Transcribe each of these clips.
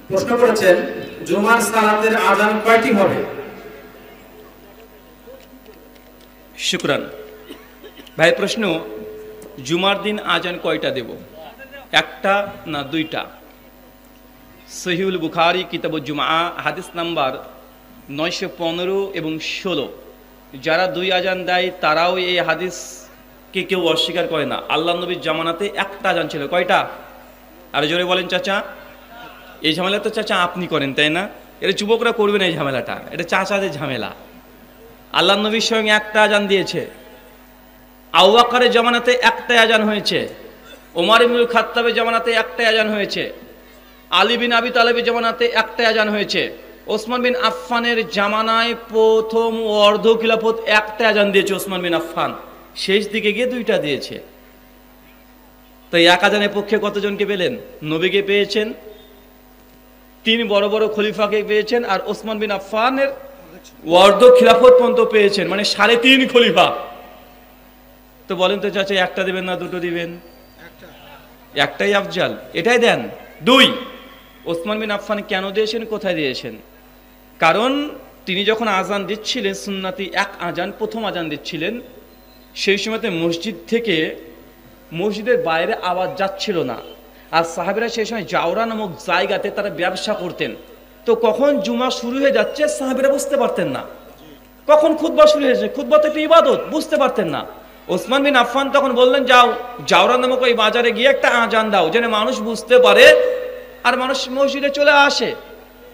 প্রশ্ন করেছেন জুমার সালাতের আযান কয়টি হবে? শুকরান ভাই। প্রশ্ন, জুমার দিন আজান কয়টা দেব, একটা না দুইটা? সহিহুল বুখারী কিতাবুল জুমআ হাদিস নাম্বার 915 এবং 16। যারা দুই আজান দেয় তারাও এই হাদিসকে কেউ অস্বীকার করে না। আল্লাহ নবীর জামানাতে একটা আজান ছিল। কয়টা? আর জোরে বলেন চাচা। এই ঝামেলা তো চাচা আপনি করেন, তাই না? এটা যুবকরা করবেন এই ঝামেলাটা, এটা চাচাদের ঝামেলা। আল্লাহ নবীর সঙ্গে একটা আজান দিয়েছে। আবু বকরের জামানাতে একটা আজান হয়েছে, ওমর ইবনুল খাত্তাবের জামানাতে একটা আজান হয়েছে, আলী বিন আবি তালেবের জামানাতে একটা আজান হয়েছে, ওসমান বিন আফফানের জামানায় প্রথম অর্ধ খিলাফত একটা আজান দিয়েছে ওসমান বিন আফফান, শেষ দিকে গিয়ে দুইটা দিয়েছে। তো এক আজানের পক্ষে কতজনকে পেলেন? নবীকে পেয়েছেন, তিন বড় বড় খলিফাকে পেয়েছেন, আর ওসমান বিন আফফানের অর্ধ খিলাফত পর্যন্ত পেয়েছেন, মানে 3.5 খলিফা। তো বলেন তো চাচা, একটা দিবেন না দুটো দিবেন? একটাই আফজাল, এটাই দেন। দুই, ওসমান বিন আফফান কেন দিয়েছেন, কোথায় দিয়েছেন? কারণ তিনি যখন আজান দিচ্ছিলেন সুন্নাতি এক আজান, প্রথম আজান দিচ্ছিলেন, সেই সময়তে মসজিদ থেকে মসজিদের বাইরে আওয়াজ যাচ্ছিল না। আর সাহাবীরা সেই সময় জাওরা নামক জায়গাতে তারা ব্যবসা করতেন। তো কখন জুমা শুরু হয়ে যাচ্ছে সাহাবীরা বুঝতে পারতেন না, কখন খুতবা শুরু হয়েছে, খুতবা তো একটা ইবাদত, বুঝতে পারতেন না। ওসমান বিন আফফান তখন বললেন, যাও জাওরা নামক ওই বাজারে গিয়ে একটা আজান দাও, যেন মানুষ বুঝতে পারে আর মানুষ মসজিদে চলে আসে।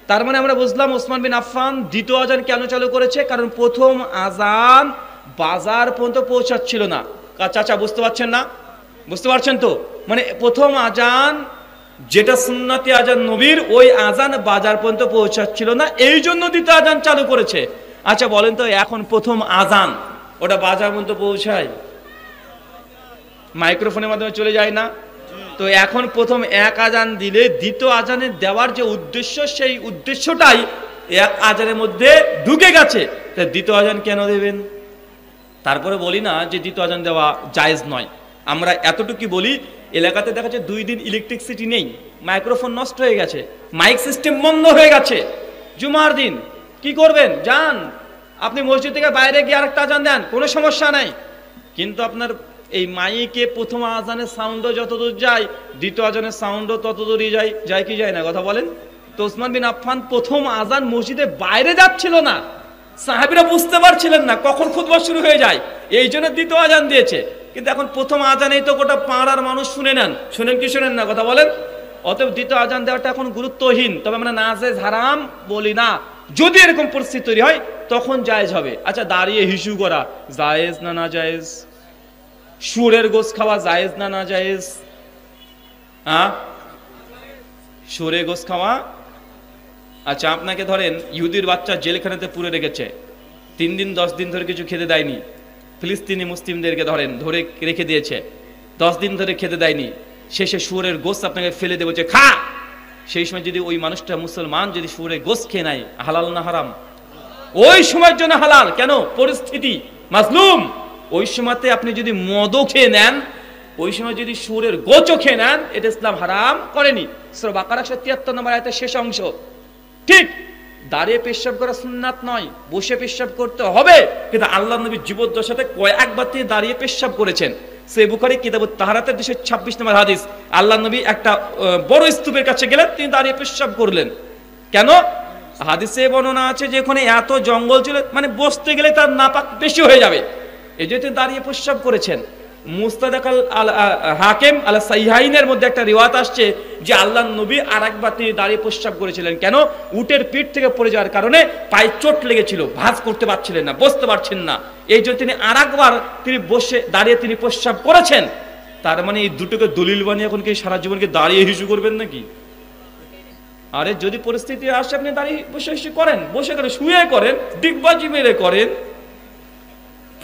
তার মানে আমরা বুঝলাম ওসমান বিন আফফান দ্বিতীয় আজান কেন চালু করেছে, কারণ প্রথম আজান বাজার পর্যন্ত পৌঁছাচ্ছিল না। চাচা বুঝতে পারছেন না? বুঝতে পারছেন তো? মানে প্রথম আজান যেটা সুন্নতি আজান নবীর, ওই আজান বাজার পর্যন্ত পৌঁছাচ্ছিল না, এই জন্য দ্বিতীয় আজান চালু করেছে। আচ্ছা বলেন তো, এখন প্রথম আজান ওটা বাজার পর্যন্ত পৌঁছায়? মাইক্রোফোনের মাধ্যমে চলে যায় না? তো এখন প্রথম এক আজান দিলে দ্বিতীয় আজানে দেওয়ার যে উদ্দেশ্য, সেই উদ্দেশ্যটাই এক আজানের মধ্যে ঢুকে গেছে। তা দ্বিতীয় আজান কেন দেবেন? তারপরে বলি না যে দ্বিতীয় আজান দেওয়া জায়েজ নয়, আমরা এতটুকু বলি, এলাকাতে দেখা যাচ্ছে 2 দিন ইলেকট্রিসিটি নেই, মাইক্রোফোন নষ্ট হয়ে গেছে, মাইক সিস্টেম বন্ধ হয়ে গেছে। জুমার দিন কি করবেন? যান আপনি মসজিদ থেকে বাইরে গিয়ে আরেকটা আজান দেন, কোনো সমস্যা নাই। কিন্তু আপনার এই মাইকে প্রথম আজানের সাউন্ডও যতদূর যায়, দ্বিতীয় আজানের সাউন্ডও ততদূরই যায়, যায় কি যায় না? কথা বলেন তো। ওসমান বিন আফফান প্রথম আজান মসজিদের বাইরে যাচ্ছিল না, সাহাবীরা বুঝতে পারছিলেন না কখন খুতবা শুরু হয়ে যায়, এই জন্য দ্বিতীয় আজান দিয়েছে। কিন্তু এখন প্রথম আজানেই তো গোটা পাড়ার মানুষ শুনে নেন, শুনেন কি শুনেন না? কথা বলেন। অতএব দ্বিতীয় আজান দেওয়াটা এখন গুরুত্বহীন। তবে আমরা নাজেজ হারাম বলি না, যদি এরকম পরিস্থিতি তৈরি হয় তখন জায়েজ হবে। আচ্ছা, দাঁড়িয়ে হিসু করা জায়েজ না না জায়েজ? শুয়োরের গোশত খাওয়া জায়েজ না না জায়েজ? শুয়োরের গোশত খাওয়া? আচ্ছা, আপনাকে ধরেন ইহুদির বাচ্চা জেলখানাতে পুরে রেখেছে, 3 দিন 10 দিন ধরে কিছু খেতে দেয়নি। ফিলিস্তিনি মুসলিমদেরকে ধরে রেখে দিয়েছে, 10 দিন ধরে খেতে দেয়নি। শেষে শুয়োরের গোশত আপনাকে ফেলে দেবে, যে খা। সেই সময় যদি ওই মানুষটা মুসলমান যদি শুয়োরের গোশত খেয়ে নেয়, হালাল না হারাম? ওই সময়ের জন্য হালাল। কেন? পরিস্থিতি মাজলুম। ওই সময়তে আপনি যদি মদও খেয়ে নেন, ওই সময় যদি শুয়োরের গোশতও খেয়ে নেন, এটা ইসলাম হারাম করেনি। সূরা বাকারা 173 নম্বর আয়াতের শেষ অংশ। ঠিক, দাঁড়িয়ে পেশাব করা সুন্নাত নয়, বসে পেশাব করতে হবে। কিন্তু আল্লাহ নবী জীবদ্দশাতে কয়েকবার তিনি দাঁড়িয়ে পেশাব করেছেন। সহিহ বুখারী কিতাবুত তাহারাতের 226 নম্বর হাদিস, আল্লাহ নবী একটা বড় স্তূপের কাছে গেলেন, তিনি দাঁড়িয়ে পেশাব করলেন। কেন? হাদিসে বর্ণনা আছে যে ওখানে এত জঙ্গল ছিল, মানে বসতে গেলে তার নাপাক বেশি হয়ে যাবে, এই জন্য তিনি দাঁড়িয়ে পেশাব করেছেন। মুস্তাদরাক আল হাকিম আল সাহিহাইনের মধ্যে একটা রিওয়ায়াত আসছে যে আল্লাহ নবী আরেকবার তিনি দাঁড়িয়ে পেশাব করেছিলেন। কেন? উটের পিঠ থেকে পড়ে যাওয়ার কারণে পায়ে চোট লেগেছিল, ভাঁজ করতে পারছিলেন না, বসতে পারছেন না, এই জন্য তিনি আরেকবার তিনি বসে দাঁড়িয়ে তিনি পেশাব করেছেন। তার মানে এই দুটোকে দলিল বানিয়ে এখন কি সারা জীবনকে দাঁড়িয়ে হিসু করবেন নাকি? আরে যদি পরিস্থিতি আসে আপনি দাঁড়িয়ে বসে হিসু করেন, বসে করেন, শুয়ে করেন, ডিগবাজি মেরে করেন,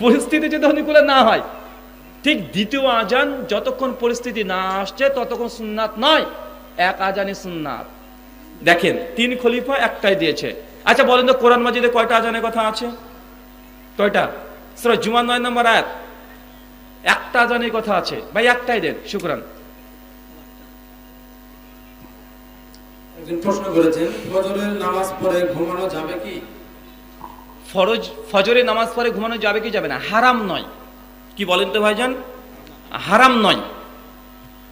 পরিস্থিতি যদি অনুকূলে না হয়। ঠিক দ্বিতীয় আজান যতক্ষণ পরিস্থিতি না আসছে ততক্ষণ সুন্নাত নয়, এক আজানই সুন্নাত। দেখেন 3 খলিফা একটাই দিয়েছে। আচ্ছা বলেন তো, কোরআন মাজিদে কয়টা আজানের কথা আছে? কয়টা? সূরা জুমা 9 নম্বর আয়াত, একটা আজানের কথা আছে। ভাই একটাই দেন। শুকরান। একজন প্রশ্ন করেছেন, ফজরের নামাজ পড়ে ঘুমানো যাবে কি? ফজরের নামাজ পড়ে ঘুমানো যাবে কি যাবে না? হারাম নয়। কি বলেন তো ভাইজান? হারাম নয়।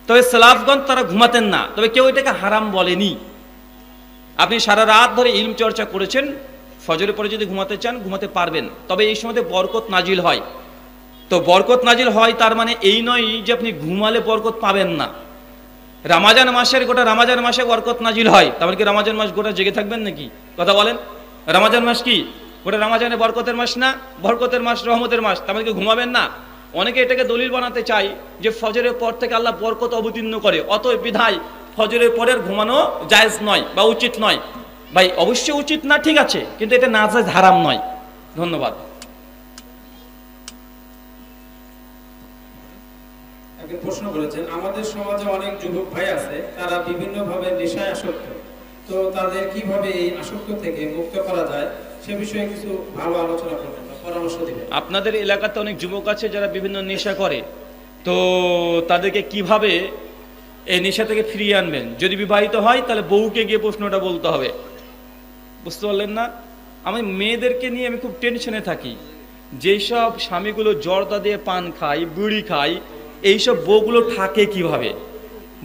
তবে সালাফগণ তারা ঘুমাতেন না, তবে কেউ এটাকে হারাম বলেনি। আপনি সারা রাত ধরে ইলম চর্চা করেছেন, ফজরের পরে যদি ঘুমাতে চান ঘুমাতে পারবেন, তবে এই সময় বরকত নাজিল হয়। তো বরকত নাজিল হয় তার মানে এই নয় যে আপনি ঘুমালে বরকত পাবেন না। রমজান মাসের গোটা রমজান মাসে বরকত নাজিল হয়, তাহলে কি রমজান মাস গোটা জেগে থাকবেন নাকি? কথা বলেন। রমজান মাস কি গোটা রমজানে বরকতের মাস না? বরকতের মাস, রহমতের মাস, তাহলে কি ঘুমাবেন না? অনেকে এটাকে দলিল বানাতে চায় যে ফজরের পর থেকে আল্লাহ বরকত অবতীর্ণ করে, অতএব বিধায় ফজরের পরের ঘুমানো জায়েজ নয় বা উচিত নয়। ভাই অবশ্যই উচিত না, ঠিক আছে, কিন্তু এটা না জায়েজ, হারাম নয়। ধন্যবাদ। একজন প্রশ্ন করেছেন, আমাদের সমাজে অনেক যুবক ভাই আছে, তারা বিভিন্নভাবে নেশায় আসক্ত, তো তাদের কিভাবে এই আসক্ত থেকে মুক্ত করা যায় সে বিষয়ে কিছু ভালো আলোচনা করবেন বা পরামর্শ দিবেন। আপনাদের এলাকাতে অনেক যুবক আছে যারা বিভিন্ন নেশা করে, তো তাদেরকে কিভাবে এই নেশা থেকে ফিরিয়ে আনবেন? যদি বিবাহিত হয় তাহলে বউকে গিয়ে প্রশ্নটা বলতে হবে। বুঝতে পারলেন না? আমি মেয়েদেরকে নিয়ে আমি খুব টেনশনে থাকি। যেসব স্বামীগুলো জর্দা দিয়ে পান খায়, বিড়ি খায়, এইসব বউগুলো থাকে কিভাবে?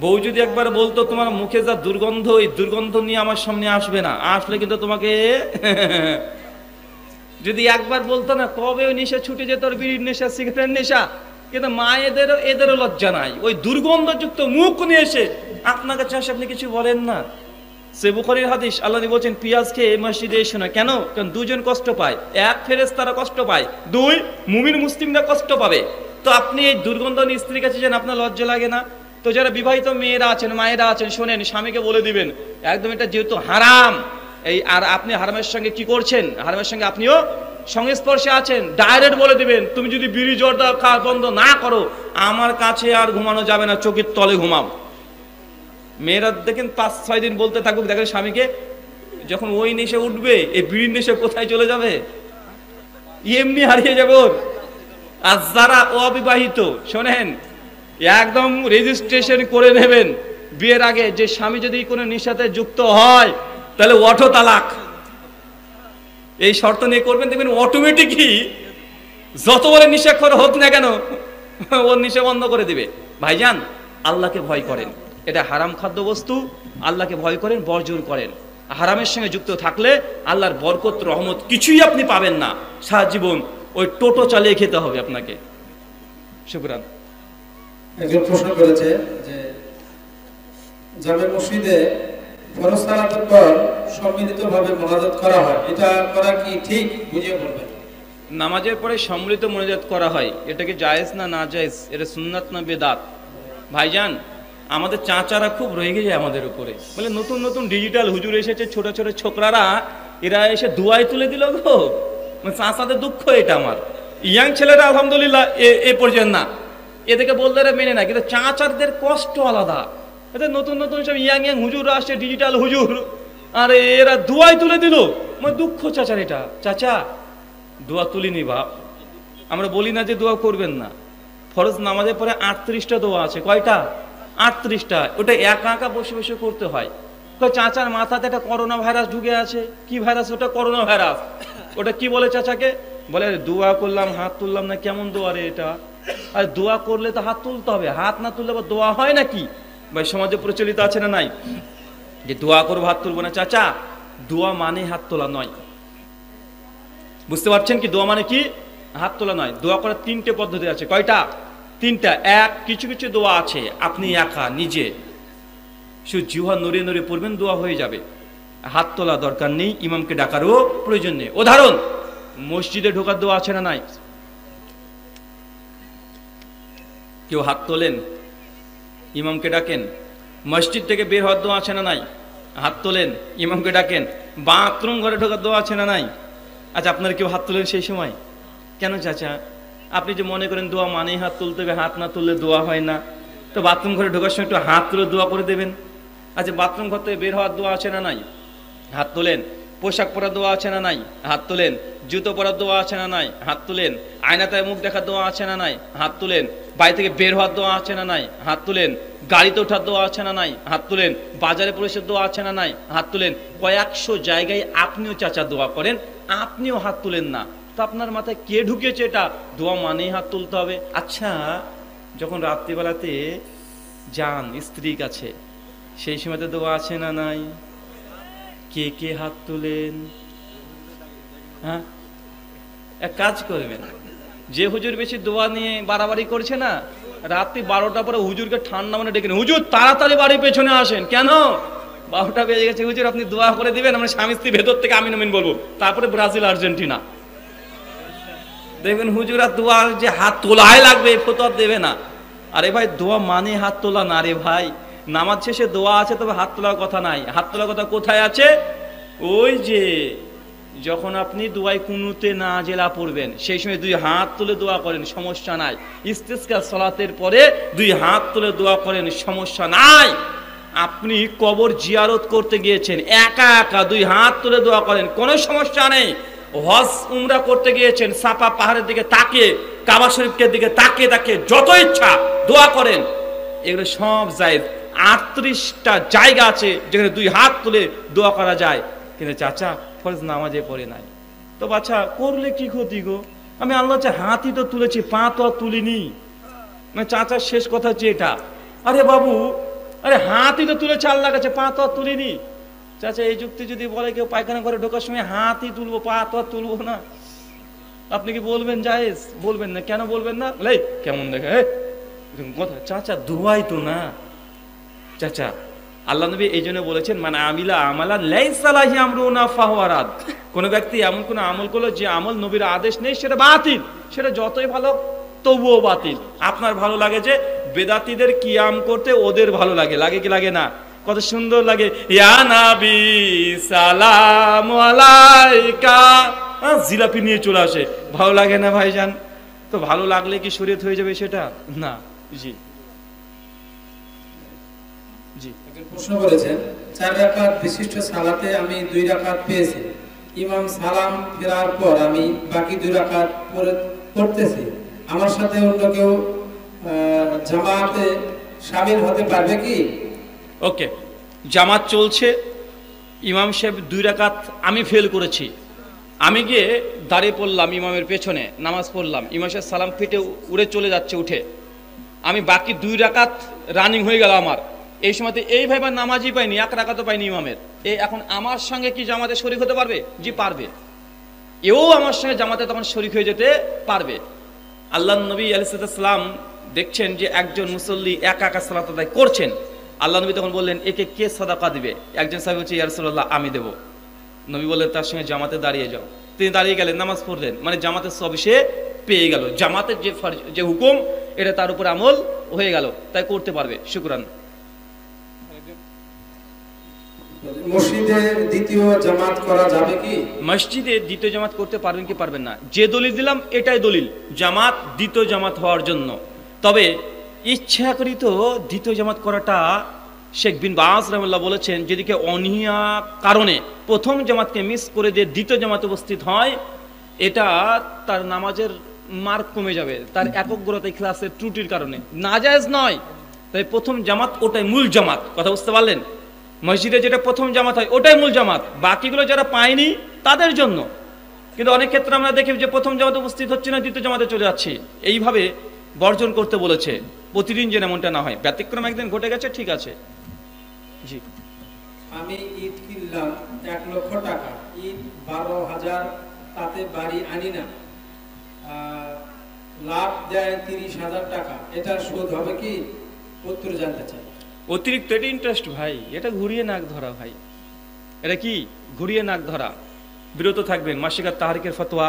বউ যদি একবার বলতো তোমার মুখে যা দুর্গন্ধ, এই দুর্গন্ধ নিয়ে আমার সামনে আসবে না, আসলে কিন্তু তোমাকে যদি একবার বলতো না, কবে ওই নেশা ছুটে যেত, ওর বিড়ির নেশা, সিগারেটের নেশা। কিন্তু এদেরও লজ্জা নাই, ওই দুর্গন্ধযুক্ত মুখ নিয়ে এসে আপনার কাছে আসে, আপনি কিছু বলেন না। সে বুখারীর হাদিস, আল্লাহ নবী বলছেন পেঁয়াজ খেয়ে মসজিদে এসো না। কেন? কারণ দুজন কষ্ট পায়, এক ফেরেশতারা কষ্ট পায়, দুই মুমিন মুসলিমরা কষ্ট পাবে। তো আপনি এই দুর্গন্ধ স্ত্রীর কাছে যান, আপনার লজ্জা লাগে না? তো যারা বিবাহিত মেয়েরা আছেন, মায়েরা আছেন, শোনেন, স্বামীকে বলে দিবেন একদম এটা যেহেতু হারাম, এই আর আপনি হারামের সঙ্গে কি করছেন, হারামের সঙ্গে আপনিও সংস্পর্শে আছেন, ডাইরেক্ট বলে দিবেন তুমি যদি বিড়ি জর্দা খাওয়া বন্ধ না করো আমার কাছে আর ঘুমানো যাবে না, চোখের তলে ঘুমাও। মেয়েরা দেখেন 5-6 দিন বলতে থাকুক, দেখেন স্বামীকে, যখন ওই নেশে উঠবে, এই বিড়ির নেশে কোথায় চলে যাবে, এমনি হারিয়ে যাবে ওর। আর যারা অবিবাহিত, শোনেন, একদম রেজিস্ট্রেশন করে নেবেন বিয়ের আগে, যে স্বামী যদি কোনো নেশাতে যুক্ত হয় তাহলে অটো তালাক, এই শর্ত নিয়ে করবেন, দেখবেন অটোমেটিকই যত বড় নেশাখোর হোক না কেন ওর নেশা বন্ধ করে দিবে। ভাইজান, আল্লাহকে ভয় করেন, এটা হারাম খাদ্য বস্তু, আল্লাহকে ভয় করেন, বর্জন করেন। হারামের সঙ্গে যুক্ত থাকলে আল্লাহর বরকত রহমত কিছুই আপনি পাবেন না, সারা জীবন ওই টোটো চালিয়ে খেতে হবে আপনাকে। শুকরান। একজন প্রশ্ন করেছে যে জামে মসজিদে ফরজ সালাতের পর সম্মিলিতভাবে মুনাজাত করা হয়, এটা করা কি ঠিক? বুঝিয়ে বলবেন। নামাজের পরে সম্মিলিত মুনাজাত করা হয়, এটা কি জায়েজ না না জায়েজ, এটা সুন্নাত না বেদাত? ভাইজান, আমাদের চাচারা খুব রেগে যায় আমাদের উপরে, বলে নতুন নতুন ডিজিটাল হুজুর এসেছে, ছোট ছোট ছোকরারা এরা এসে দুয়ায় তুলে দিল গো। মানে চাচাদের দুঃখ এটা। আমার ইয়াং ছেলেরা আলহামদুলিল্লাহ এ পর্যন্ত না, এদেরকে বলতে মেনে না, কিন্তু চাচারদের কষ্ট আলাদা। এদের নতুন নতুন সব ইয়াং হুজুররা আসছে, ডিজিটাল হুজুর, আর এরা দুয়ায় তুলে দিল। মানে দুঃখ চাচার এটা। চাচা, দোয়া তুলিনি বাপ, আমরা বলি না যে দোয়া করবেন না। ফরজ নামাজের পরে 38টা দোয়া আছে। কয়টা? 38টা। ওটা একা একা বসে বসে করতে হয়। চাচার মাথাতে একটা করোনা ভাইরাস ঢুকে আছে। কি ভাইরাস? ওটা করোনা ভাইরাস। ওটা কি বলে চাচাকে? বলে দোয়া করলাম, হাত তুললাম না, কেমন দোয়া রে এটা? আর দোয়া করলে তো হাত তুলতে হবে, হাত না তুললে আবার দোয়া হয় নাকি? ভাই সমাজে প্রচলিত আছে না নাই যে দোয়া করবো হাত তুলবো না? চাচা, দোয়া মানে হাত তোলা নয়। বুঝতে পারছেন কি? দোয়া মানে কি? হাত তোলা নয়। দোয়া করার 3টে পদ্ধতি আছে। কয়টা? 3টা। এক, কিছু কিছু দোয়া আছে আপনি একা নিজে শুধু জিহ্বা নড়িয়ে নড়িয়ে পড়বেন, দোয়া হয়ে যাবে, হাত তোলা দরকার নেই, ইমামকে ডাকারও প্রয়োজন নেই। উদাহরণ, মসজিদে ঢোকার দোয়া আছে না নাই? কেউ হাত তোলেন, ইমামকে ডাকেন। মসজিদ থেকে বের হওয়ার দোয়া আছে না নাই? হাত তোলেন, ইমামকে ডাকেন। বাথরুম ঘরে ঢোকার দোয়া আছে না নাই? আচ্ছা, আপনারা কেউ হাত তোলেন সেই সময়? কেন চাচা? আপনি যে মনে করেন দোয়া মানেই হাত তুলতে হবে, হাত না তুললে দোয়া হয় না, তো বাথরুম ঘরে ঢোকার সময় একটু হাত তুলে দোয়া করে দেবেন। আচ্ছা, বাথরুম ঘর থেকে বের হওয়ার দোয়া আছে না নাই? হাত তোলেন। পোশাক পরার দোয়া আছে না নাই? হাত তোলেন। জুতো পরার দোয়া আছে না নাই? হাত তুলেন। আয়নাতে মুখ দেখার দোয়া আছে না নাই? হাত তুলেন। বাড়ি থেকে বের হওয়ার দোয়া আছে না নাই, হাত তুলেন। গাড়িতে ওঠার দোয়া আছে না নাই, হাত তুলেন। বাজারে প্রবেশের দোয়া আছে না নাই, হাত তুলেন। কয়েকশো জায়গায় আপনিও চাচা দোয়া করেন, আপনিও হাত তুলেন না, তো আপনার মাথায় কে ঢুকেছে এটা দোয়া মানেই হাত তুলতে হবে? আচ্ছা, যখন রাত্রিবেলাতে যান স্ত্রীর কাছে, সেই সময়তে দোয়া আছে না নাই? কে কে হাত তুলেন? হ্যাঁ, এক কাজ করবেন, যে হুজুর বেশি দোয়া নিয়ে বাড়াবাড়ি করছে না, রাত্রি 12টার পরে হুজুরকে ঠান্ডা মানে ডেকে নেন, হুজুর তাড়াতাড়ি বাড়ির পেছনে আসেন। কেন? 12টা বেজে গেছে, হুজুর আপনি দোয়া করে দিবেন, আমরা স্বামী স্ত্রী ভেতর থেকে আমিন আমিন বলবো, তারপরে ব্রাজিল আর্জেন্টিনা। দেখবেন হুজুর আর দোয়া যে হাত তোলাই লাগবে ফতোয়া দেবে না। আরে ভাই, দোয়া মানে হাত তোলা না রে ভাই। নামাজ শেষে দোয়া আছে, তবে হাত তোলার কথা নাই। হাত তোলার কথা কোথায় আছে? ওই যে যখন আপনি দোয়ায় কুনুতে নাজেলা পড়বেন, সেই সময় দুই হাত তুলে দোয়া করেন, সমস্যা নাই। ইস্তিসকা সালাতের পরে দুই হাত তুলে দোয়া করেন, সমস্যা নাই। আপনি কবর জিয়ারত করতে গিয়েছেন, একা একা দুই হাত তুলে দোয়া করেন, কোনো সমস্যা নেই। হজ উমরা করতে গিয়েছেন, সাফা পাহাড়ের দিকে তাকিয়ে, কাবা শরীফের দিকে তাকিয়ে তাকিয়ে যত ইচ্ছা দোয়া করেন, এগুলো সব জায়েজ। 38টা জায়গা আছে যেখানে দুই হাত তুলে দোয়া করা যায়, কিন্তু চাচা ফরজ নামাজে পড়ে নাই। তো বাচ্চা করলে কি ক্ষতি গো? আমি আল্লাহ হাতই তো তুলেছি, পা তো আর তুলিনি। মানে চাচার শেষ কথা হচ্ছে এটা। আরে বাবু, আরে হাতই তো তুলেছে আল্লাহ কাছে, পা তো আর তুলিনি। চাচা এই যুক্তি যদি বলে কেউ পায়খানা করে ঢোকার সময় হাতই তুলবো, পা তো আর তুলবো না, আপনি কি বলবেন জায়েজ? বলবেন না। কেন বলবেন না? বলে কেমন দেখে কথা। চাচা দোয়াই তো না চাচা। আল্লাহ নবী এই জন্য বলেছেন, মানে আমিলা আমালা লাইসা লাহি আমরুনা ফাহুয়া রাদ। কোন ব্যক্তি এমন কোন আমল করলো যে আমল নবীর আদেশ নেই, সেটা বাতিল। সেটা যতই ভালো তবুও বাতিল। আপনার ভালো লাগে যে বেদাতীদের কিয়াম করতে, ওদের ভালো লাগে, লাগে কি লাগে না? কত সুন্দর লাগে, ইয়া নবী সালাম আলাইকা, জিলাপি নিয়ে চলে আসে, ভালো লাগে না ভাইজান? তো ভালো লাগলে কি শরীয়ত হয়ে যাবে সেটা? না। জি জি। প্রশ্ন করেছেন, 4 রাকাত বিশিষ্ট সালাতে আমি 2 রাকাত পেয়েছি, ইমাম সালাম ফেরার পর আমি বাকি 2 রাকাত পড়তেছি, আমার সাথে অন্য কেউ জামাতে শামিল হতে পারবে কি? ওকে, জামাত চলছে, ইমাম সাহেব 2 রাকাত আমি ফেল করেছি, আমি গিয়ে দাঁড়িয়ে পড়লাম ইমামের পেছনে, নামাজ পড়লাম, ইমাম সাহেব সালাম ফিটে উড়ে চলে যাচ্ছে উঠে, আমি বাকি 2 রাকাত রানিং হয়ে গেল আমার। এই সময়তে এই ভাইবার নামাজই পাইনি, 1 রাকাতও পাইনি ইমামের। এই এখন আমার সঙ্গে কি জামাতে শরীক হতে পারবে? জি পারবে। এও আমার সঙ্গে জামাতে তখন শরীক হয়ে যেতে পারবে। আল্লাহ নবী আলাইহিস সালাম দেখছেন যে একজন মুসল্লি একা একা সালাত আদায় করছেন, আল্লাহ নবী তখন বললেন, একে কে সাদাকা দিবে? একজন সাহাবী বলছে, ইয়া রাসূলুল্লাহ আমি দেব। নবী বললেন, তার সঙ্গে জামাতে দাঁড়িয়ে যাও। তিনি দাঁড়িয়ে গেলেন, নামাজ পড়লেন, মানে জামাতের সব সে পেয়ে গেল। জামাতের যে হুকুম, এটা তার উপর আমল হয়ে গেল, তাই করতে পারবে। শুকরান। মসজিদে দ্বিতীয় জামাত করা যাবে কি? মসজিদে দ্বিতীয় জামাত করতে পারবেন কি পারবেন না, যে দলিল দিলাম এটাই দলিল জামাত, দ্বিতীয় জামাত হওয়ার জন্য। তবে ইচ্ছাকৃত দ্বিতীয় জামাত করাটা, শেখ বিন বাজ রাহমাতুল্লাহ বলেছেন, যেদিকে অনিয়া কারণে প্রথম জামাতকে মিস করে দিয়ে দ্বিতীয় জামাতে উপস্থিত হয়, এটা তার নামাজের মার্ক কমে যাবে, তার একগ্রতা ইখলাসের ত্রুটির কারণে নাজায়েজ নয়। তাই প্রথম জামাত ওটাই মূল জামাত। কথা বুঝতে পারলেন? মসজিদে যেটা প্রথম জামাত হয় ওটাই মূল জামাত, বাকিগুলো যারা পায়নি তাদের জন্য। কিন্তু অনেক ক্ষেত্রে আমরা দেখি যে প্রথম জামাতে উপস্থিত হচ্ছে না, দ্বিতীয় জামাতে চলে যাচ্ছি, এইভাবে বর্জন করতে বলেছে। প্রতিদিন যেন এমনটা না হয়, ব্যতিক্রম একদিন ঘটে গেছে, ঠিক আছে। জি। আমি ঈদ কিনলাম 1 লক্ষ টাকা, ঈদ 12,000, তাতে বাড়ি আনি না, লাভ দেয় 30,000 টাকা, এটা সুদ হবে কি? উত্তর জানতে চাই। অতিরিক্ত এটা ইন্টারেস্ট ভাই, এটা ঘুরিয়ে নাক ধরা ভাই, এটা কি ঘুরিয়ে নাক ধরা। বিরত থাকবেন। মাসিক তাহরিকের ফতোয়া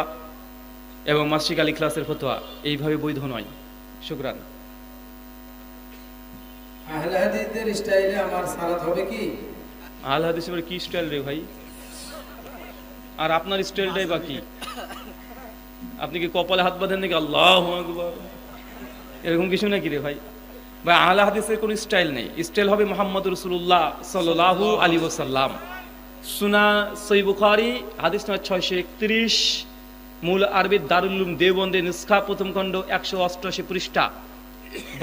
এবং মাসিক আল ইখলাসের ফতোয়া এইভাবে বৈধ নয়। শুকরান। আহলে হাদিসদের স্টাইলে আমার সালাত হবে কি? আহলে হাদিসের কি স্টাইল রে ভাই? আর আপনার স্টাইলটাই বাকি। আপনি কি কপালে হাত বাঁধেন নাকি আল্লাহু আকবার, এরকম কিছু নাকি রে ভাই? বা আহলে হাদিসের কোনো স্টাইল নেই। স্টাইল হবে মুহাম্মদ রাসূলুল্লাহ সাল্লাল্লাহু আলাইহি ওয়াসাল্লাম। সুনান সহিহ বুখারী হাদিস নম্বর 631, মূল আরবি দারুল উলুম দেওবন্দে নুসখা, প্রথম খণ্ড 188 পৃষ্ঠা।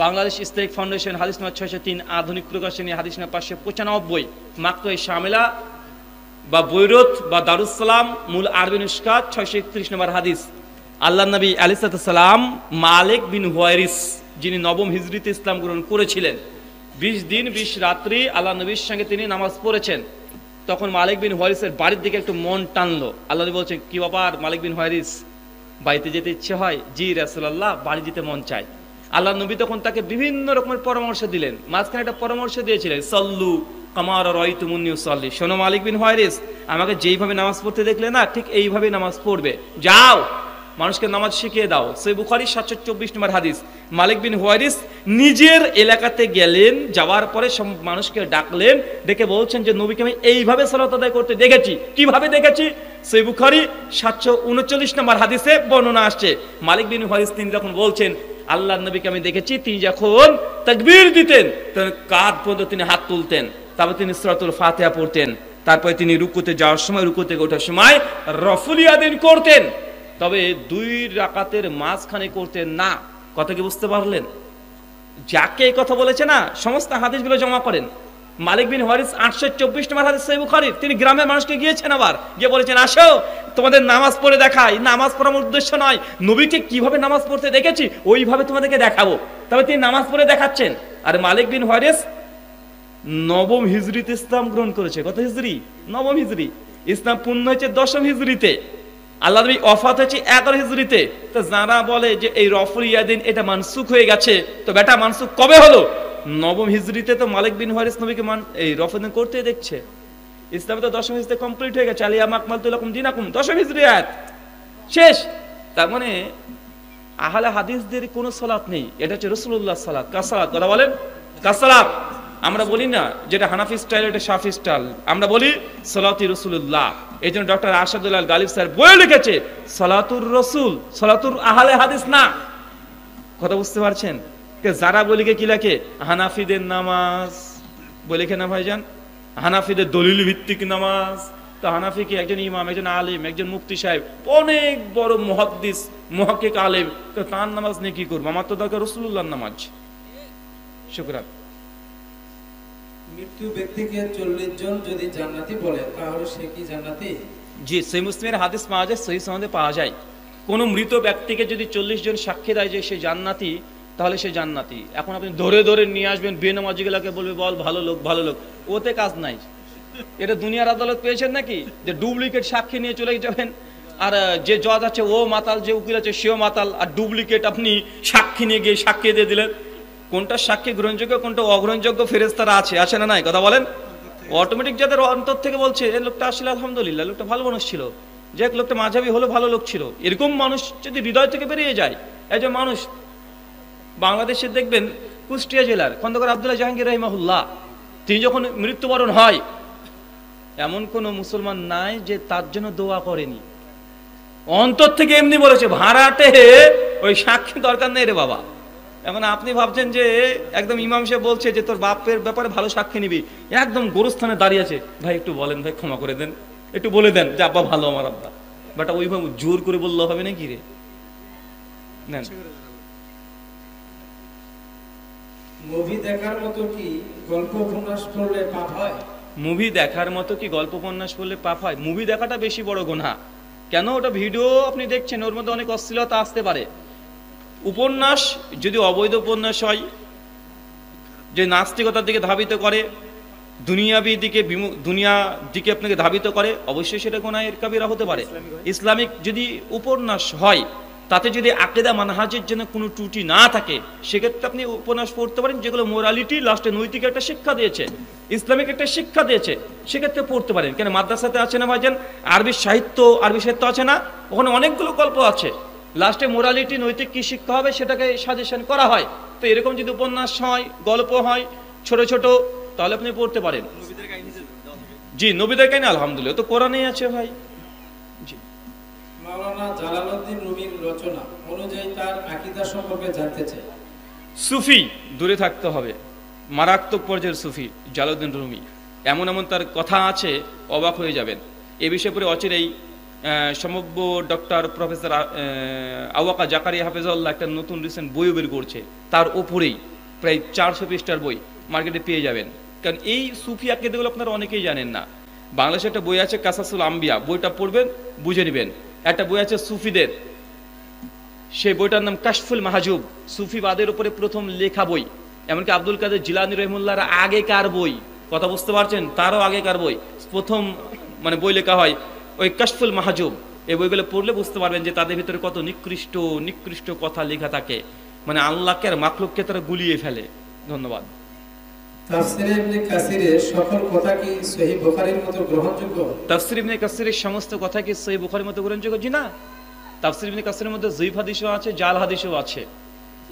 বাংলাদেশ ইসলামিক ফাউন্ডেশন হাদিস নম্বর 603, আধুনিক প্রকাশনী হাদিস নম্বর 595, মাকতুয়ে শামিলা বা বৈরত বা দারুসালাম মূল আরবি নুসখাত 631 নম্বর হাদিস। আল্লাহ নবী আলাইহিস সালাম মালিক বিন হুয়াইরিস, যিনি নবম হিজরিতে ইসলাম গ্রহণ করেছিলেন, 20 দিন 20 রাত্রি আল্লাহ নবীর সঙ্গে তিনি নামাজ পড়েছেন। তখন মালিক বিন হুয়াইরিসের বাড়ির দিকে একটু মন টানলো। আল্লাহ নবী বলছেন, কি ব্যাপার মালিক বিন হুয়াইরিস, বাড়িতে যেতে ইচ্ছে হয়? জি রাসূলুল্লাহ, বাড়ি যেতে মন চায়। আল্লাহ নবী তখন তাকে বিভিন্ন রকমের পরামর্শ দিলেন। মাঝখানে একটা পরামর্শ দিয়েছিলেন, সল্লু কামা রাআইতুমুনি উসাল্লি, শোনো মালিক বিন হুয়াইরিস, আমাকে যেইভাবে নামাজ পড়তে দেখলে না, ঠিক এইভাবে নামাজ পড়বে। যাও মানুষকে নামাজ শিখিয়ে দাও। সহিহ বুখারী 724 নম্বর হাদিস। মালিক বিন হুয়াইরিস নিজের এলাকাতে গেলেন, যাওয়ার পরে সব মানুষকে ডাকলেন, ডেকে বলছেন যে নবীকে আমি এইভাবে সালাত আদায় করতে দেখেছি। কিভাবে দেখেছি? সহিহ বুখারী 739 নম্বর হাদিসে বর্ণনা আসছে। মালিক বিন হুয়াইরিস তিনি যখন বলছেন আল্লাহর নবীকে আমি দেখেছি, তিনি যখন তাকবীর দিতেন তখন কাঁধ পর্যন্ত তিনি হাত তুলতেন, তারপর তিনি সূরাতুল ফাতিহা পড়তেন, তারপরে তিনি রুকুতে যাওয়ার সময়, রুকু থেকে ওঠার সময় রফুল ইয়াদাইন করতেন, তবে 2 রাকাতের মাঝখানে করতেন না। কথা কি বুঝতে পারলেন? যাকে এই কথা বলেছে না, সমস্ত হাদিসগুলো জমা করেন। মালিক বিন হুয়াইরিস 824 নম্বর হাদিস সহিহ বুখারী, তিনি গ্রামের মানুষকে গিয়েছেন, আবার গিয়ে বলেছেন, আসো তোমাদের নামাজ পড়ে দেখাই। নামাজ পড়ার উদ্দেশ্য নয়, নবীকে কিভাবে নামাজ পড়তে দেখেছি ওইভাবে তোমাদেরকে দেখাবো। তবে তিনি নামাজ পড়ে দেখাচ্ছেন। আর মালিক বিন হুয়াইরিস নবম হিজরিতে ইসলাম গ্রহণ করেছে। কত হিজরি? নবম হিজরি। ইসলাম পূর্ণ হয়েছে 10ম হিজরিতে। আল্লাহ নবী ওয়াফাত হয়েছে 11 হিজরিতে। তো যারা বলে যে এই রফুল ইয়াদিন এটা মানসুখ হয়ে গেছে, তো বেটা মানসুখ কবে হলো? নবম হিজরিতে তো মালিক বিন হুয়াইরিস নবীকে এই রফুল ইয়াদিন করতে দেখছে। ইসলাম তো 10ম হিজরিতে কমপ্লিট হয়ে গেছে। আলিয়া মাকমালতু লাকুম দীনাকুম 10ম হিজরি আয়াত শেষ। তার মানে আহলে হাদিসদের কোনো সালাত নেই, এটা হচ্ছে রাসূলুল্লাহ সালাত। কার সালাত? কথা বলেন, কার সালাত? আমরা বলি না যেটা হানাফি স্টাইল, এটা শাফি স্টাইল, আমরা বলি সালাতি রাসূলুল্লাহ। এই জন্য ডক্টর আরশাদুল গালিব স্যার বই লিখেছে সালাতুর রাসূল, সালাতুর আহলে হাদিস না। কথা বুঝতে পারছেন? যারা বলি কি লেখে হানাফিদের নামাজ বলে লিখে না ভাইজান, হানাফিদের দলিল ভিত্তিক নামাজ। তো হানাফি কি একজন ইমাম, একজন আলিম, একজন মুফতি সাহেব, অনেক বড় মুহাদ্দিস, মুহাক্কিক আলিম, তো তার নামাজ নিয়ে কি করবো? আমার তো দরকার রাসূলুল্লাহর নামাজ। শুকরান। মৃত্যু ব্যক্তিকে 40 জন যদি জান্নাতি বলে, তাহলে সে কি জান্নাতি? জি, সহিহ মুসলিমের হাদিস পাওয়া যায়, সহিহ সনদে পাওয়া যায়। কোন মৃত ব্যক্তিকে যদি 40 জন সাক্ষী দেয় যে সে জান্নাতি, তাহলে সে জান্নাতি। এখন আপনি ধরে ধরে নিয়ে আসবেন, বেনামাজিগুলোকে বলবে বল ভালো লোক ভালো লোক, ওতে কাজ নাই। এটা দুনিয়ার আদালত পেয়েছেন নাকি যে ডুপ্লিকেট সাক্ষী নিয়ে চলে যাবেন, আর যে জজ আছে ও মাতাল, যে উকিল আছে সেও মাতাল, আর ডুপ্লিকেট আপনি সাক্ষী নিয়ে গিয়ে সাক্ষী দিয়ে দিলেন। কোনটা সাক্ষী গ্রহণযোগ্য, কোনটা অগ্রহণযোগ্য ফেরেশতারা আছে না নাই? কথা বলেন। অটোমেটিক যাদের অন্তর থেকে বলছে এই লোকটা আসলে আলহামদুলিল্লাহ, লোকটা ভালো মানুষ ছিল, যে এক লোকটা মাঝাবি হলো, ভালো লোক ছিল, এরকম মানুষ যদি হৃদয় থেকে বেরিয়ে যায়, এই যে মানুষ বাংলাদেশে দেখবেন কুষ্টিয়া জেলার খন্দকার আব্দুল্লাহ জাহাঙ্গীর রাহিমাহুল্লাহ, তিনি যখন মৃত্যুবরণ হয়, এমন কোন মুসলমান নাই যে তার জন্য দোয়া করেনি। অন্তর থেকে এমনি বলেছে, ভাড়াটে ওই সাক্ষী দরকার নেই রে বাবা। এখন আপনি ভাবছেন যে একদম ইমাম সাহেব বলছে যে তোর বাপের ব্যাপারে ভালো সাক্ষী নিবি, একদম গোরস্থানে দাঁড়িয়ে আছে, ভাই একটু বলেন, ভাই ক্ষমা করে দেন, একটু বলে দেন যে আব্বা ভালো আমার আব্বা। বাট ওইভাবে জোর করে বললে হবে নাকি রে? নেন। মুভি দেখার মতো কি গল্প উপন্যাস পড়লে পাপ হয়? মুভি দেখার মতো কি গল্প উপন্যাস পড়লে পাপ হয়? মুভি দেখাটা বেশি বড় গুনাহ। কেন? ওটা ভিডিও আপনি দেখছেন, ওর মধ্যে অনেক অশ্লীলতা আসতে পারে। উপন্যাস যদি অবৈধ উপন্যাস হয়, যে নাস্তিকতার দিকে ধাবিত করে, দুনিয়াবি দিকে দুনিয়া দিকে আপনাকে ধাবিত করে, অবশ্যই সেটা গুনাহের কাবিরা হতে পারে। ইসলামিক যদি উপন্যাস হয়, তাতে যদি আকীদা মানহাজের জন্য কোনো ত্রুটি না থাকে, সেক্ষেত্রে আপনি উপন্যাস পড়তে পারেন, যেগুলো মোরালিটি লাস্টে নৈতিক একটা শিক্ষা দিয়েছে, ইসলামিক একটা শিক্ষা দিয়েছে, সেক্ষেত্রে পড়তে পারেন। কেন মাদ্রাসাতে আছে না ভাইজান আরবি সাহিত্য আছে না, ওখানে অনেকগুলো গল্প আছে, লাস্টে মোরালিটি নৈতিক কি শিক্ষা হবে সেটাকে সাজেশন করা হয়। তো এরকম যদি উপন্যাস হয়, গল্প হয় ছোট ছোট, তাহলে আপনি পড়তে পারেন। জি, নবীদের কাহিনী আলহামদুলিল্লাহ তো কোরআনেই আছে ভাই। জি, মাওলানা জালালউদ্দিন রুমির রচনা অনুযায়ী তার আকীদা সম্পর্কে জানতে চাই। সুফি দূরে থাকতে হবে, মারাত্মক পর্যায়ের সুফি জালালউদ্দিন রুমি, এমন এমন তার কথা আছে অবাক হয়ে যাবেন। এ বিষয়ে পরে অচিরেই সম্ভব ডক্টর প্রফেসর আওয়াকা জাকারিয়া হাফেজাল্লাহ একটা নতুন রিসেন্ট বইও বের করছে, তার ওপরেই প্রায় 400 পৃষ্ঠার বই মার্কেটে পেয়ে যাবেন। কারণ এই সুফি আকীদাগুলো আপনারা অনেকেই জানেন না। বাংলাদেশে একটা বই আছে কাসাসুল আম্বিয়া, বইটা পড়বেন বুঝে নেবেন। একটা বই আছে সুফিদের, সেই বইটার নাম কাশফুল মাহজুব, সুফিবাদের উপরে প্রথম লেখা বই। এমনকি আব্দুল কাদের জিলানী রহিমুল্লাহর আগেকার বই, কথা বুঝতে পারছেন, তারও আগেকার বই, প্রথম মানে বই লেখা হয় ওই কাশফুল মাহজুব। এই বইগুলো পড়লে বুঝতে পারবেন যে তাদের ভিতরে কত নিকৃষ্ট নিকৃষ্ট কথা লেখা থাকে, মানে আল্লাহকে আর মাখলুককে তারা গুলিয়ে ফেলে। ধন্যবাদ। তাফসীর ইবনে কাসিরের সকল কথা কি সহিহ বুখারীর মতো গ্রহণযোগ্য? তাফসীর ইবনে কাসিরের সমস্ত কথা কি সহিহ বুখারীর মতো গ্রহণযোগ্য? জি না। তাফসীর ইবনে কাসিরের মধ্যে যঈফ হাদিসও আছে, জাল হাদিসও আছে।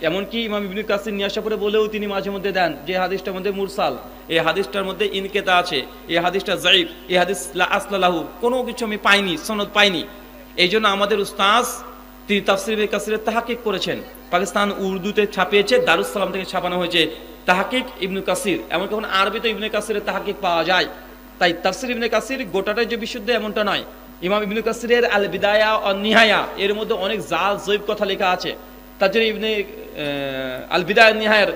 এমনকি ইমাম ইবনে কাসির নিয়ে আসার পরে বলেও তিনি মাঝে মধ্যে দেন যে হাদিসটার মধ্যে মুরসাল, এই হাদিসটার মধ্যে ইনকেতা আছে, এই হাদিসটা যায়ীফ, এই হাদিস লা আসলা লাহু, কোনো কিছু আমি পাইনি, সনদ পাইনি। এই জন্য আমাদের উস্তাজ তিনি তাফসীর ইবনে কাসিরের তাহকিক করেছেন, পাকিস্তান উর্দুতে ছাপিয়েছে, দারুস সালাম থেকে ছাপানো হয়েছে তাহকিক ইবনে কাসির। এমন কখন আরবিতে ইবনে কাসিরের তাহকিক পাওয়া যায়। তাই তাফসীর ইবনে কাসির গোটাটাই যে বিশুদ্ধ এমনটা নয়। ইমাম ইবনে কাসিরের আল বিদায়া ওয়ান নিহায়া এর মধ্যে অনেক জাল জয়ীব কথা লেখা আছে। তার জন্য ইবনে আল বিদায়া নিহায়ার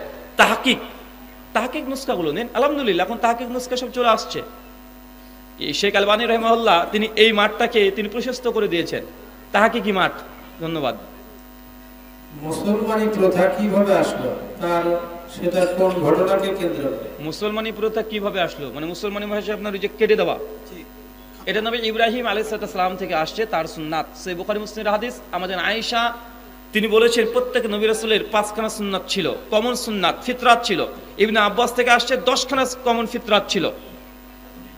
তাহকিক নুসখাগুলো নেন, আলহামদুলিল্লাহ এখন তাহকিক নুসখা সব চলে আসছে। শেখ আলবানী রাহিমাহুল্লাহ তিনি এই মাঠটাকে তিনি প্রশস্ত করে দিয়েছেন, তাহকিকি মাঠ। ধন্যবাদ। মুসলমানি প্রথা কিভাবে আসলো, তার সেটা কোন ঘটনাকে কেন্দ্র করে? মুসলমানি প্রথা কিভাবে আসলো মানে মুসলমানি ভাষায় আপনার ওই যে কেটে দেওয়া, এটা নবী ইব্রাহিম আলাইহিস সালাম থেকে আসছে, তার সুন্নাত। সহিহ বুখারী মুসলিমের হাদিস। আমাদের আয়েশা তিনি বলেছেন প্রত্যেক নবী রাসূলের 5খানা সুন্নাত ছিল, কমন সুন্নাত, ফিতরাত ছিল। ইবনে আব্বাস থেকে আসছে 10খানা কমন ফিতরাত ছিল,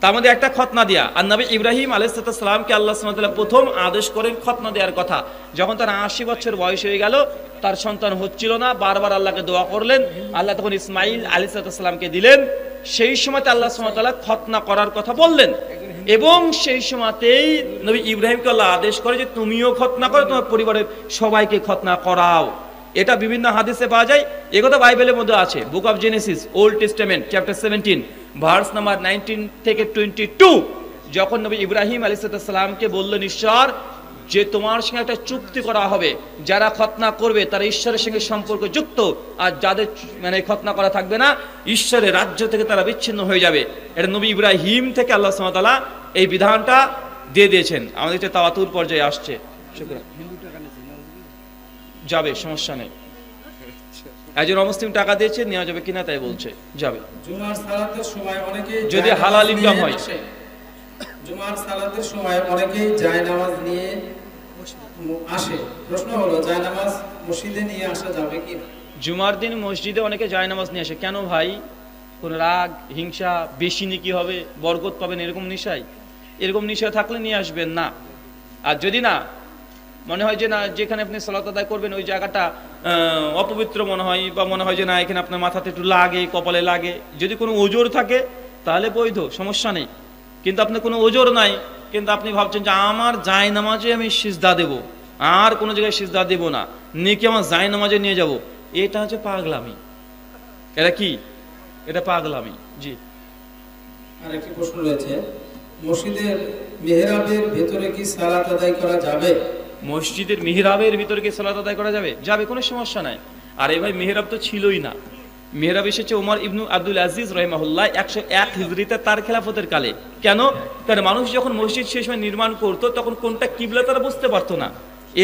তার মধ্যে একটা খতনা দেয়া। আর নবী ইব্রাহিম আলাইহিস সালামকে আল্লাহ সুবহানাহু ওয়া তাআলা প্রথম আদেশ করেন খতনা দেওয়ার কথা। যখন তার 80 বছর বয়স হয়ে গেল, তার সন্তান হচ্ছিল না, বারবার আল্লাহকে দোয়া করলেন, আল্লাহ তখন ইসমাইল আলাইহিস সালামকে দিলেন। সেই সময়তে আল্লাহ সুবহানাহু ওয়া তাআলা খতনা করার কথা বললেন, এবং সেই সময়তেই নবী ইব্রাহিমকে আল্লাহ আদেশ করে যে তুমিও খতনা করো, তোমার পরিবারের সবাইকে খতনা করাও। এটা বিভিন্ন হাদিসে পাওয়া যায়, একথা বাইবেলের মধ্যে আছে। Book of Genesis, old testament, chapter 17, verse number 19 থেকে 22, যখন নবী ইব্রাহিম আলাইহিস সালামকে বললেন ঈশ্বর যে তোমার সঙ্গে একটা চুক্তি করা হবে, যারা খতনা করবে তারা ঈশ্বরের সঙ্গে সম্পর্ক যুক্ত, আর যাদের মানে খতনা করা থাকবে না, ঈশ্বরের রাজ্য থেকে তারা বিচ্ছিন্ন হয়ে যাবে। এটা নবী ইব্রাহিম থেকে আল্লাহ সুবহানাহু ওয়া তাআলা এই বিধানটা দিয়ে দিয়েছেন। আমাদের এটা তাওয়াতুর পর্যায়ে আসছে। শুকরান। যাবে, সমস্যা নেই। একজন অমুসলিম টাকা দিয়েছে, নেওয়া যাবে কিনা তাই বলছে, যাবে। জুমার সালাতের সময় অনেকেই যদি হালাল ইনকাম হয়। জুমার সালাতের সময় অনেকেই জায়নামাজ নিয়ে আসে, প্রশ্ন হলো জায়নামাজ মসজিদে নিয়ে আসা যাবে কি? জুমার দিন মসজিদে অনেকে জায়নামাজ নিয়ে আসে, কেন ভাই? কোন রাগ, হিংসা, বেশি নেকি হবে, বরকত পাবেন এরকম নিশায়? এরকম নিশায় থাকলে নিয়ে আসবেন না। আর যদি না মনে হয় যে না যেখানে আপনি সালাত আদায় করবেন ওই জায়গাটা অপবিত্র মনে হয়, বা মনে হয় যে না এখানে আপনার মাথাতে একটু লাগে, কপালে লাগে, যদি কোনো ওজোর থাকে তাহলে বৈধ, সমস্যা নেই। কিন্তু আপনার কোনো ওজোর নাই, কিন্তু আপনি ভাবছেন যে আমার জায়নামাজে আমি সিজদা দেব, আর কোনো জায়গায় সিজদা দেব না, নেকি আমার জায়নামাজে নিয়ে যাব, এটা হচ্ছে পাগলামি। এটা কি? এটা পাগলামি। জি। আর একটি প্রশ্ন রয়েছে, মসজিদের মিহরাবের ভিতরে কি সালাত আদায় করা যাবে? মসজিদের মিহরাবের ভিতরে কি সালাত আদায় করা যাবে? যাবে, কোনো সমস্যা নাই। আর এই ভাই মিহরাব তো ছিলই না, মিহরাব এসেছে ওমর ইবনু আব্দুল আজিজ রাহিমাহুল্লাহ 101 হিজরিতে তার খেলাফতের কালে। কেন? কারণ মানুষ যখন মসজিদ সেই সময় নির্মাণ করতো তখন কোনটা কিবলা তারা বুঝতে পারতো না,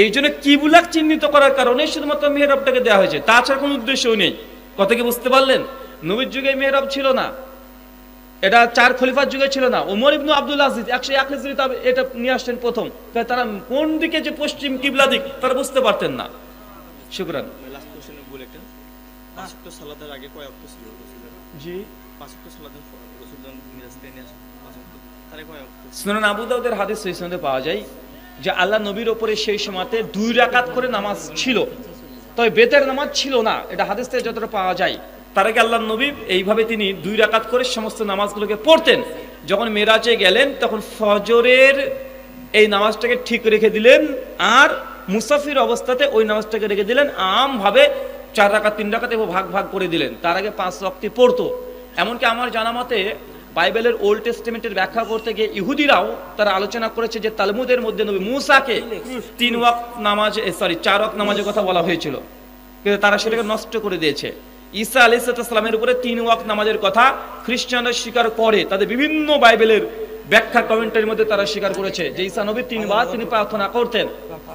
এই জন্য কিবলা চিহ্নিত করার কারণে শুধুমাত্র মিহরাবটাকে দেওয়া হয়েছে, তাছাড়া কোনো উদ্দেশ্যও নেই। কথা কি বুঝতে পারলেন? নবীর যুগে মিহরাব ছিল না, এটা 4 খলিফার যুগে ছিল না। ওমর ইবনু আব্দুল আজিজ 101 হিজরিতে এটা নিয়ে আসছেন প্রথম। তারা কোন দিকে যে পশ্চিম কিবলা দিক তারা বুঝতে পারতেন না। শুকরান। সুনান আবু দাউদের হাদিস সহিহ সনদে পাওয়া যায় যে আল্লাহ নবীর উপরে সেই সময়তে 2 রাকাত করে নামাজ ছিল, তবে বেতের নামাজ ছিল না। এটা হাদিস থেকে যতটা পাওয়া যায়, তার আগে আল্লাহ নবী এইভাবে তিনি 2 রাকাত করে সমস্ত নামাজগুলোকে পড়তেন। যখন মেরাজে গেলেন তখন ফজরের এই নামাজটাকে ঠিক রেখে দিলেন, আর মুসাফির অবস্থাতে ওই নামাজটাকে রেখে দিলেন, আমভাবে 4 রাকাত 3 রাকাত ভাগ ভাগ করে দিলেন। তার আগে 5 ওয়াক্ত পড়তো। এমনকি আমার জানা মতে বাইবেলের ওল্ড টেস্টামেন্টের ব্যাখ্যা করতে গিয়ে ইহুদিরাও তারা আলোচনা করেছে যে তালমুদের মধ্যে নবী মূসাকে 3 ওয়াক্ত নামাজ 4 ওয়াক্ত নামাজের কথা বলা হয়েছিল, কিন্তু তারা সেটাকে নষ্ট করে দিয়েছে। ঈসা আলাইহিস সালামের উপরে 3 ওয়াক্ত নামাজের কথা খ্রিস্টানরা স্বীকার করে, তাদের বিভিন্ন বাইবেলের ব্যাখ্যা কমেন্টের মধ্যে তারা স্বীকার করেছে যে ঈসা নবী 3 বার তিনি প্রার্থনা করতেন,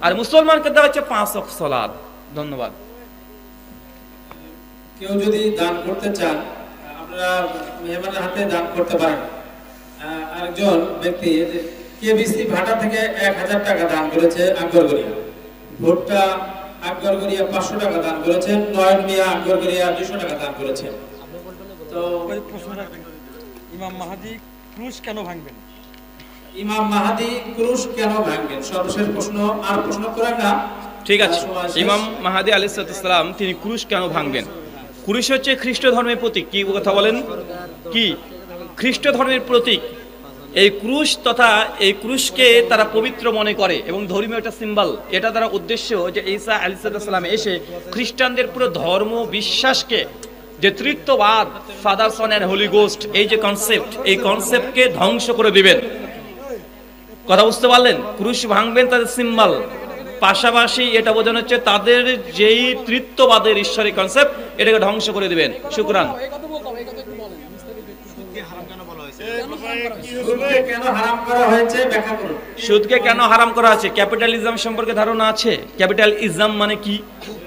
আর মুসলমানকে দেওয়া হচ্ছে 5 ওয়াক্ত সালাত। ধন্যবাদ। কেউ যদি দান করতে চান, আপনারা মেহমানের হাতে দান করতে পারেন। আরেকজন ব্যক্তি কেবিসি ভাটা থেকে 1000 টাকা দান করেছে আকবরগড়িয়া, ভুট্টা আকবরগড়িয়া 500 টাকা দান করেছেন, নয়ন মিয়া আকবরগড়িয়া 200 টাকা দান করেছেন। তো ইমাম মাহাদি ক্রুশ কেন ভাঙবেন? ইমাম মাহাদি ক্রুশ কেন ভাঙবেন? সর্বশেষ প্রশ্ন, আর প্রশ্ন করেন না, ঠিক আছে। ইমাম মাহাদি আলাইহিস সালাম তিনি ক্রুশ কেন ভাঙবেন? ক্রুশ হচ্ছে খ্রিস্ট ধর্মের প্রতীক। কি কথা বলেন? কি খ্রিস্ট ধর্মের প্রতীক? এই ক্রুশ তথা এই ক্রুশকে তারা পবিত্র মনে করে এবং ধর্মীয় একটা সিম্বল। এটা তারা উদ্দেশ্য যে ঈসা আলাইহিস সালাম এসে খ্রিস্টানদের পুরো ধর্ম বিশ্বাসকে, যে ত্রিত্ববাদ, father son and holy ghost, এই যে কনসেপ্ট, এই কনসেপ্টকে ধ্বংস করে দিবেন। কথা বুঝতে পারলেন? ক্রুশ ভাঙবেন তাদের সিম্বল, পাশাপাশি এটা বোঝানো হচ্ছে তাদের যেই ত্রিত্ববাদের ঈশ্বরিক কনসেপ্ট, এটাকে ধ্বংস করে দিবেন। শুকরান। সুদকে কেন হারাম করা হয়েছে? ক্যাপিটালিজম সম্পর্কে ধারণা আছে? ক্যাপিটালিজম মানে কি?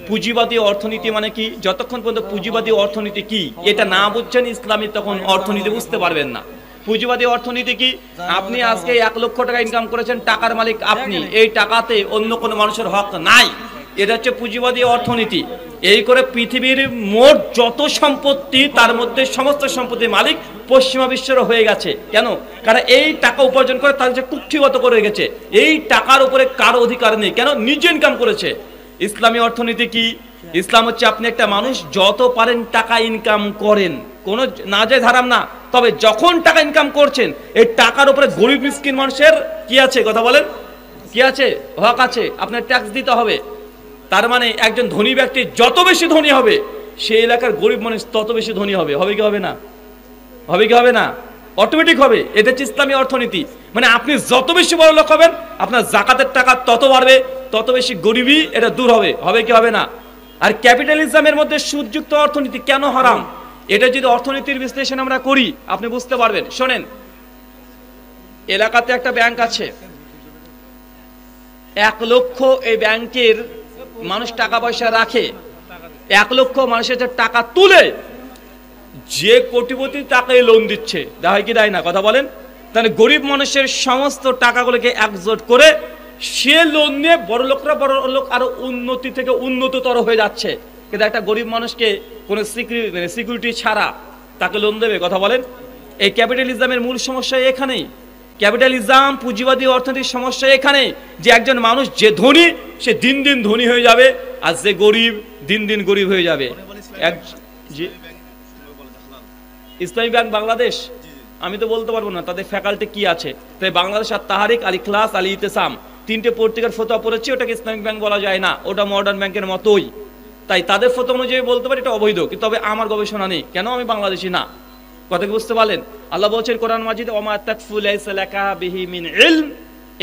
পুঁজিবাদী অর্থনীতি মানে কি? যতক্ষণ পর্যন্ত পুঁজিবাদী অর্থনীতি কি এটা না বুঝছেন ইসলামী, তখন অর্থনীতি বুঝতে পারবেন না। পুঁজিবাদী অর্থনীতি কি? আপনি আজকে 1 লক্ষ টাকা ইনকাম করেছেন, টাকার মালিক আপনি, এই টাকাতে অন্য কোনো মানুষের হক নাই। এটা হচ্ছে পুঁজিবাদী অর্থনীতি। এই করে পৃথিবীর মোট যত সম্পত্তি, তার মধ্যে সমস্ত সম্পত্তির মালিক পশ্চিমা বিশ্বের হয়ে গেছে। কেন? কারণ এই টাকা উপার্জন করে তার যে কুক্ষিগত করে গেছে, এই টাকার উপরে কারো অধিকার নেই। কেন? নিজে ইনকাম করেছে। ইসলামী অর্থনীতি কি? ইসলাম হচ্ছে আপনি একটা মানুষ যত পারেন টাকা ইনকাম করেন, কোনো নাজায়েজ হারাম না, তবে যখন টাকা ইনকাম করছেন এই টাকার উপরে গরিব মিসকিন মানুষের কি আছে? কথা বলেন, কি আছে? হক আছে। আপনার ট্যাক্স দিতে হবে। তার মানে একজন ধনী ব্যক্তি যত বেশি ধনী হবে, সেই এলাকার গরিব মানুষ তত বেশি ধনী হবে। হবে কি হবে না? হবে কি হবে না? অটোমেটিক হবে। এটা হচ্ছে ইসলামী অর্থনীতি। মানে আপনি যত বেশি বড় লোক হবেন, আপনার জাকাতের টাকা তত বাড়বে, তত বেশি গরিবই এটা দূর হবে। হবে কি হবে না? আর ক্যাপিটালিজমের মধ্যে সুদযুক্ত অর্থনীতি কেন হারাম? এটা যদি অর্থনীতির বিশ্লেষণ আমরা করি আপনি বুঝতে পারবেন। শোনেন, এলাকাতে একটা ব্যাংক আছে, 1 লক্ষ এই ব্যাংকের মানুষ টাকা পয়সা রাখে। 1 লক্ষ মানুষের টাকা তুলে যে কোটিপতি তাকে লোন দিচ্ছে, দেয় কি দেয় না? কথা বলেন। তাহলে গরিব মানুষের সমস্ত টাকাগুলোকে একজোট করে সে লোন নিয়ে বড় লোকরা বড় লোক আরো উন্নতি থেকে উন্নততর হয়ে যাচ্ছে। কিন্তু একটা গরিব মানুষকে কোনো সিকিউরিটি ছাড়া তাকে লোন দেবে? কথা বলেন। এই ক্যাপিটালিজমের মূল সমস্যা এখানেই। ক্যাপিটালিজম, পুঁজিবাদী অর্থনীতির সমস্যা এখানে যে একজন মানুষ যে ধনী সে দিন দিন ধনী হয়ে যাবে, আর যে গরিব দিন দিন গরিব হয়ে যাবে। ইসলামী ব্যাংক বাংলাদেশ, আমি তো বলতে পারবো না তাদের ফ্যাকাল্টি কি আছে। তাই বাংলাদেশ আর তাহারিক, আল ইখলাস, আল ইতিসাম 3টে পত্রিকার ফতোয়া পড়েছি, ওটাকে ইসলামিক ব্যাংক বলা যায় না, ওটা মডার্ন ব্যাংকের মতোই। তাই তাদের ফতোয়া অনুযায়ী বলতে পারি এটা অবৈধ, কিন্তু তবে আমার গবেষণা নেই। কেন? আমি বাংলাদেশি না। কথা কি বুঝতে পারলেন? আল্লাহ বলছেন কোরআন মাজিদে, ওমা তাকফু লাইসা লাকা বিহি মিন ইলম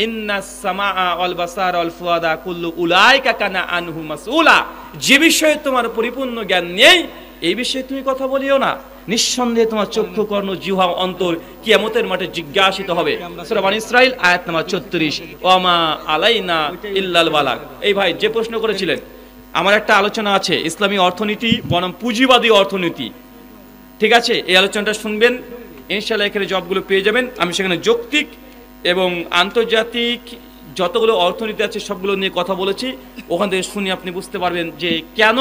ইন্নাস সামাআ ওয়াল বাসারা ওয়াল ফুআদা কুল্লু উলাইকা কানা আনহু মাসউলা। যে বিষয়ে তোমার পরিপূর্ণ জ্ঞান নেই, এই বিষয়ে তুমি কথা বলিও না। নিঃসন্দেহে তোমার চক্ষু, কর্ণ, জিহ্বা, অন্তর কিয়ামতের মাঠে জিজ্ঞাসিত হবে। সূরা বনী ইসরাঈল আয়াত নাম্বার 34। ওমা আলাইনা ইল্লাল বালাগ। এই ভাই যে প্রশ্ন করেছিলেন, আমার একটা আলোচনা আছে ইসলামী অর্থনীতি বনাম পুঁজিবাদী অর্থনীতি, ঠিক আছে? এই আলোচনাটা শুনবেন, ইনশাআল্লাহ এখানে জবগুলো পেয়ে যাবেন। আমি সেখানে যৌক্তিক এবং আন্তর্জাতিক যতগুলো অর্থনীতি আছে সবগুলো নিয়ে কথা বলেছি। ওখান থেকে শুনে আপনি বুঝতে পারবেন যে কেন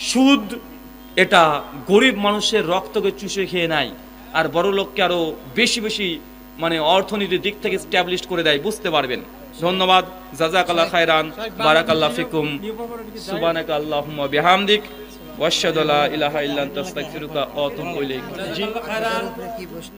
সুদ এটা গরিব মানুষের রক্তকে চুষে খেয়ে নেয় আর বড় লোককে আরো বেশি বেশি মানে অর্থনীতির দিক থেকে স্ট্যাবলিশ করে দেয়। বুঝতে পারবেন। ধন্যবাদ। জাযাকাল্লাহ খায়রান, বারাকাল্লাহু ফিকুম, সুবহানাকা আল্লাহুম্মা বিহামদিক, ওয়া আশহাদু আল্লা ইলাহা ইল্লা আনতা আস্তাগফিরুকা ওয়া আতুবু ইলাইক।